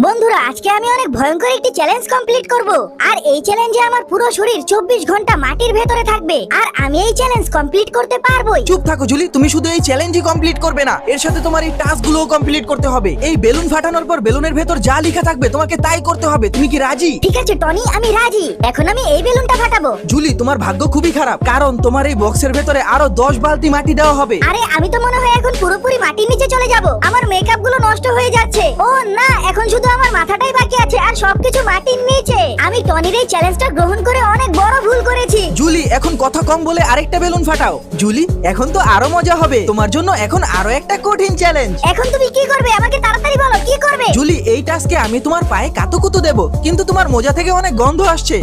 বন্ধুরা আজকে আমি অনেক ভয়ঙ্কর একটি চ্যালেঞ্জ কমপ্লিট করব আর এই চ্যালেঞ্জে আমার পুরো শরীর 24 ঘন্টা মাটির ভেতরে থাকবে আর আমি এই চ্যালেঞ্জ কমপ্লিট করতে পারবোই। চুপ থাকো জুলি, তুমি শুধু এই চ্যালেঞ্জই কমপ্লিট করবে না, এর সাথে তোমার এই টাস্কগুলোও কমপ্লিট করতে হবে। এই বেলুন ফাটানোর পর বেলুনের ভেতর যা লেখা থাকবে তোমাকে তাই করতে হবে। তুমি কি রাজি? ঠিক আছে টনি, আমি রাজি। এখন আমি এই বেলুনটা ফাটাবো। জুলি, তোমার ভাগ্য খুবই খারাপ, কারণ তোমার এই বক্সের ভেতরে আরো 10 বালতি মাটি দেওয়া হবে। আরে আমি তো মনে হয় এখন পুরোপুরি মাটির নিচে চলে যাব। আমার মেকআপ গুলো নষ্ট হয়ে যাচ্ছে। ও না, এখন শুধু আমার মাথাটাই বাকি আছে আর সবকিছু মাটির নিচে। আমি টনির এই চ্যালেঞ্জটা গ্রহণ করে অনেক বড় ভুল করেছি। জুলি, এখন কথা কম বলে আরেকটা বেলুন ফাটাও। জুলি, এখন তো আরো মজা হবে, তোমার জন্য এখন আরো একটা কঠিন চ্যালেঞ্জ। এখন তুমি কি করবে আমাকে তাড়াতাড়ি বলো, কি করবে? জুলি, এই টাস্কে আমি তোমার পায়ে কাতুকুতু দেব, কিন্তু তোমার মোজা থেকে অনেক গন্ধ আসছে।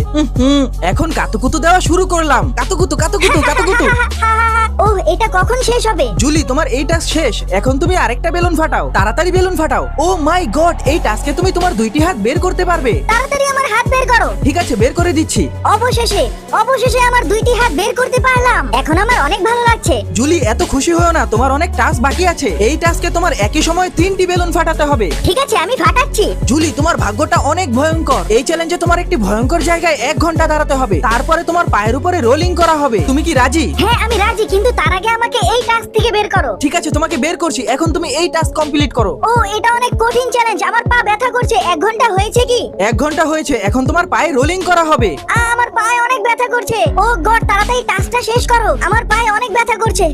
এখন কাতুকুতু দেওয়া শুরু করলাম। কাতুকুতু কাতুকুতু কাতুকুতু। ওহ, এটা কখন শেষ হবে? জুলি, তোমার এই টাস্ক শেষ, এখন তুমি আরেকটা বেলুন ফাটাও, তাড়াতাড়ি বেলুন ফাটাও। ও মাই গড, এই টাস্কে তুমি তোমার দুইটি হাত বের করতে পারবে। তাড়াতাড়ি আমার হাত বের করো। ঠিক আছে, বের করে দিচ্ছি। অবশেষে আমার দুইটি হাত বের করতে পারলাম। এখন আমার অনেক ভালো লাগছে। জুলি, এত খুশি হও না, তোমার অনেক টাস্ক বাকি আছে। এই টাস্কে তোমার একই সময় 3টি বেলুন ফাটাতে হবে। ঠিক আছে, আমি ফাটাচ্ছি। জুলি, তোমার ভাগ্যটা অনেক ভয়ঙ্কর। এই চ্যালেঞ্জে তোমার একটি ভয়ঙ্কর জায়গায় 1 ঘন্টা দাঁড়াতে হবে, তারপরে তোমার পায়ের উপরে রোলিং করা হবে। তুমি কি রাজি? হ্যাঁ আমি রাজি, কিন্তু তার আগে আমাকে এই টাস্ক থেকে বের করো। ঠিক আছে, তোমাকে বের করছি। এখন তুমি এই টাস্ক কমপ্লিট করো। ও, এটা অনেক কঠিন চ্যালেঞ্জ। আমার পা ব্যথা করছে। 1 ঘন্টা হয়েছে কি? 1 ঘন্টা হয়েছে, এখন তোমার পায়ে রোলিং করা হবে। আমার পায়ে অনেক ব্যথা করছে। ও গড, তাড়াতাড়ি টাস্কটা শেষ করো। আমার পায়ে অনেক ব্যথা করছে।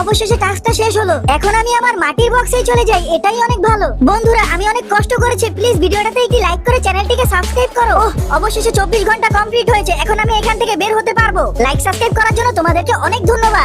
অবশেষে টাস্কটা শেষ হলো। এখন আমি আমার মাটির বক্সে চলে যাই, এটাই অনেক ভালো। বন্ধুরা, আমি অনেক কষ্ট করেছি, প্লিজ ভিডিওটাতে একটি লাইক করে চ্যানেলটিকে সাবস্ক্রাইব করো। অবশেষে 24 ঘন্টা কমপ্লিট হয়েছে। এখন আমি এখান থেকে বের হতে পারবো। লাইক সাবস্ক্রাইব করার জন্য তোমাদেরকে অনেক ধন্যবাদ।